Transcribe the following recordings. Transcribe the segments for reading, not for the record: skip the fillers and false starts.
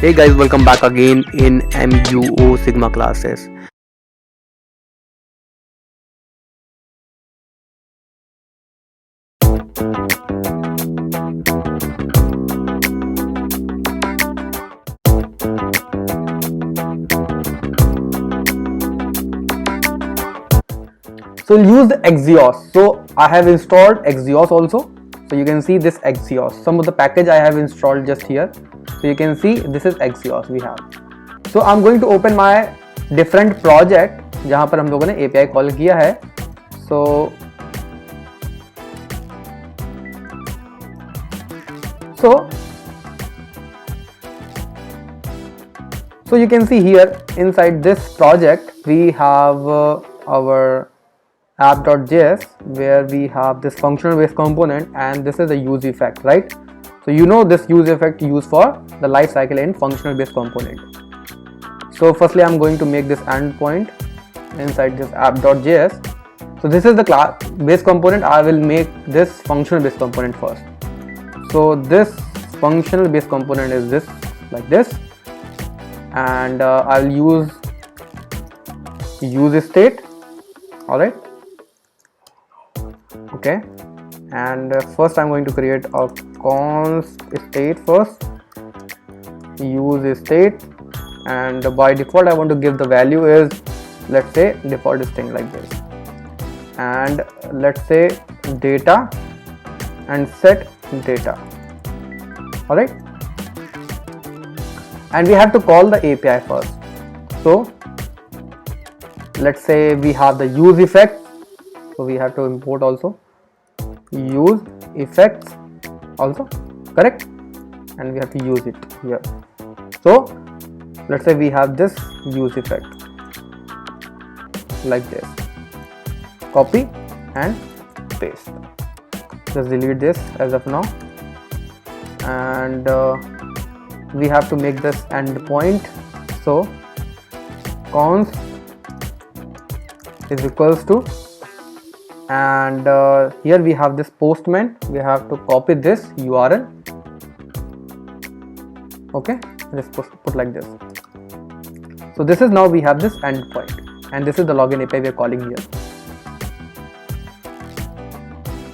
Hey guys, welcome back again in MUO Sigma classes. So we'll use the Axios. So I have installed Axios also. So you can see this Axios. Some of the package I have installed just here. So you can see this is Axios we have. So I'm going to open my different project जहाँ पर हम लोगों ने API call किया है. So you can see here inside this project we have our app.js where we have this functional based component, and this is a use effect, right? So you know this use effect used for the lifecycle in functional based component. So firstly I'm going to make this endpoint inside this app.js. So this is the class base component. I will make this functional base component first. So this functional base component is this, like this, and I'll use state. All right, okay, and first I'm going to create a const state first, use state, and by default I want to give the value is, let's say, default string like this, and let's say data and set data. All right, and we have to call the API first. So let's say we have the use effect, so we have to import also use effects also, correct, and we have to use it here. So let's say we have this use effect like this, copy and paste. Just delete this as of now, and we have to make this endpoint. So const is equals to, and here we have this postman. We have to copy this URL, okay, just put like this. So this is, now we have this endpoint, and this is the login API we are calling here.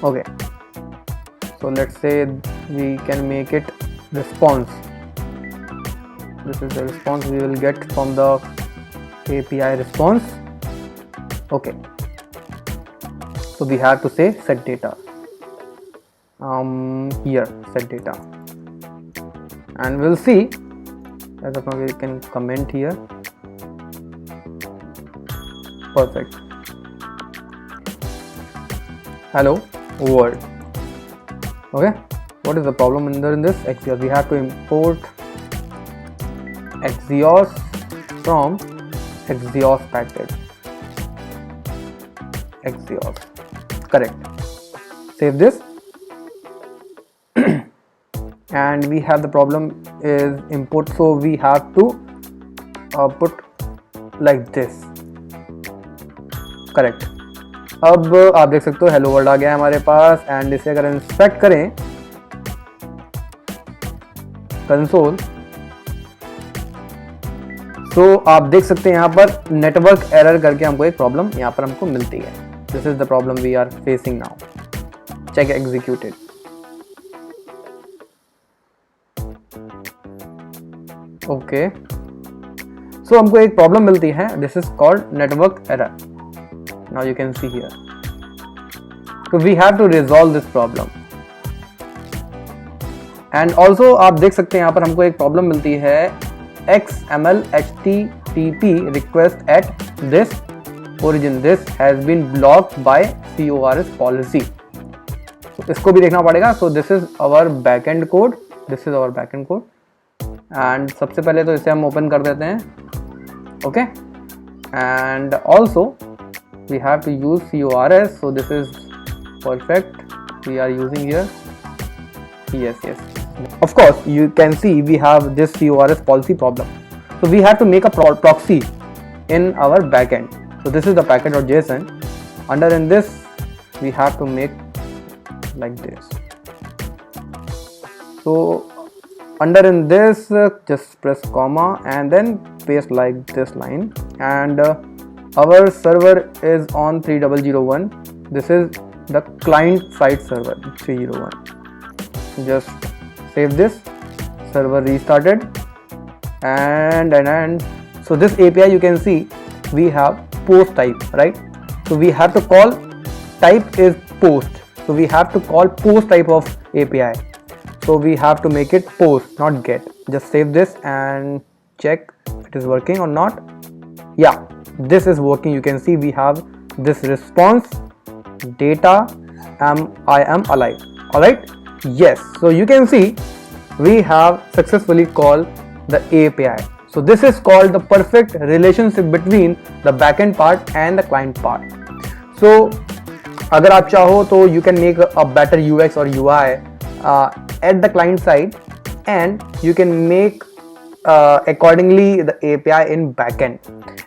Okay, so let's say we can make it response. This is the response we will get from the API response. Okay, so we have to say set data, here set data, and we'll see. As of now we can comment here. Perfect. Hello world. Okay, what is the problem in this Axios? We have to import Axios from Axios package. Axios, correct. Save this. And we have the problem is import, so we have to put like this, correct. अब आप देख सकते हो hello world आ गया है हमारे पास, and इसे अगर इंस्पेक्ट करें कंसोल, तो आप देख सकते हैं यहाँ पर नेटवर्क एरर करके हमको एक प्रॉब्लम यहाँ पर हमको मिलती है. This is the problem we are facing now. Check executed. Okay, so हमको एक प्रॉब्लम मिलती है. This is called network error. Now you can see here. So we have to resolve this problem. And also आप देख सकते हैं यहाँ पर हमको एक प्रॉब्लम मिलती है, XML HTTP request at this origin. This has been blocked by CORS policy. So इसको भी देखना पड़ेगा. So this is our backend code. This is our backend code. And सबसे पहले तो इसे हम ओपन कर देते हैं. Okay. And also we have to use CORS. So this is perfect. We are using here. Yes. Of course, you can see we have this CORS policy problem. So we have to make a proxy in our backend. So this is the package.json. Under in this, we have to make like this. So under in this just press comma and then paste like this line, and our server is on 3001. This is the client side server 301. Just save this, server restarted, and so this API you can see we have post type, right? So we have to call, type is post, so we have to call post type of API. So we have to make it post, not get. Just save this and check it is working or not. Yeah, this is working. You can see we have this response data I am alive. All right, yes. So you can see we have successfully called the API. So this is called the perfect relationship between the backend part and the client part. So अगर आप चाहो तो you can make a better UX or UI at the client side, and you can make accordingly the API in backend,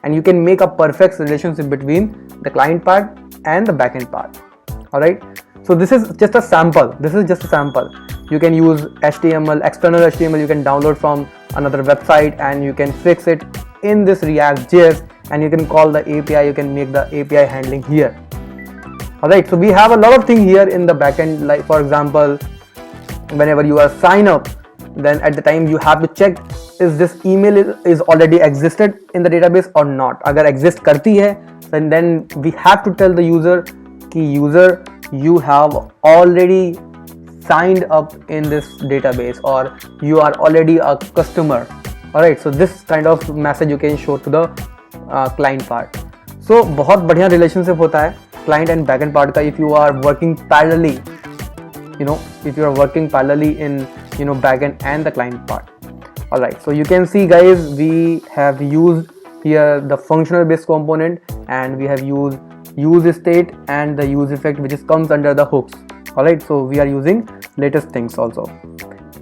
and you can make a perfect relationship between the client part and the backend part. All right, so this is just a sample. You can use HTML, external HTML you can download from another website, and you can fix it in this React.js, and you can call the API, you can make the API handling here. Alright, so we have a lot of things here in the backend, like for example, whenever you are sign up, then at the time you have to check is this email is already existed in the database or not. अगर exist करती है, then we have to tell the user कि user you have already signed up in this database or you are already a customer. Alright, so this kind of message you can show to the client part. So बहुत बढ़िया relationship होता है client and backend part का if you are working parallelly, if you are working parallelly in backend and the client part. Alright, so you can see guys, we have used here the functional based component, and we have used use state and the use effect, which is comes under the hooks. Alright, so we are using latest things also.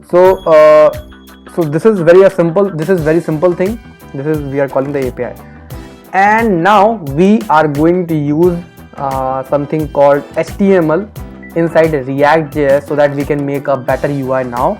So so this is very simple thing. We are calling the API, and now we are going to use something called HTML inside React.js so that we can make a better UI now.